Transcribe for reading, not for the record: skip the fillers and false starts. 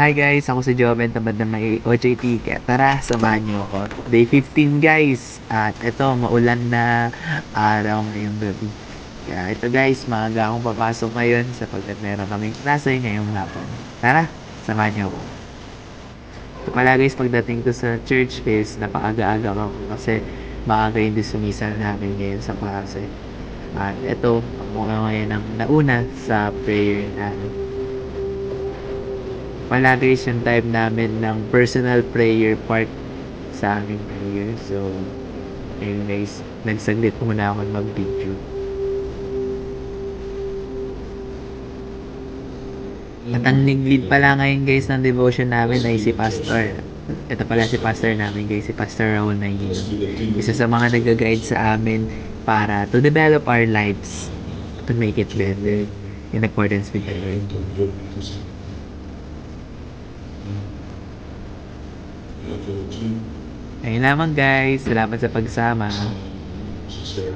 Hi guys, ako si Joven, tamad na may OJ ticket. Tara, samahan niyo ako. Day 15 guys. At ito, maulan na araw ngayong gabi. Kaya ito guys, maaga akong papasok ngayon sapagkat meron kaming klase ngayong hapon. Tara, samahan niyo ako. Ito pala guys, pagdating ko sa church is napaaga-aga ako kasi maaga yung dismissal namin ngayon sa klase. At ito, ako ngayon ang nauna sa prayer namin. Palagi yung time namin ng personal prayer part sa aming prayer. So, ayun guys, nagsaglit muna ako mag-video. At ang lead pala ngayon guys ng devotion namin ay si Pastor. Ito pala si Pastor namin guys, si Pastor Raul Nainino. Isa sa mga nag-guide sa amin para to develop our lives to make it better in accordance with the Lord. Ayun lamang guys. Salamat sa pagsama.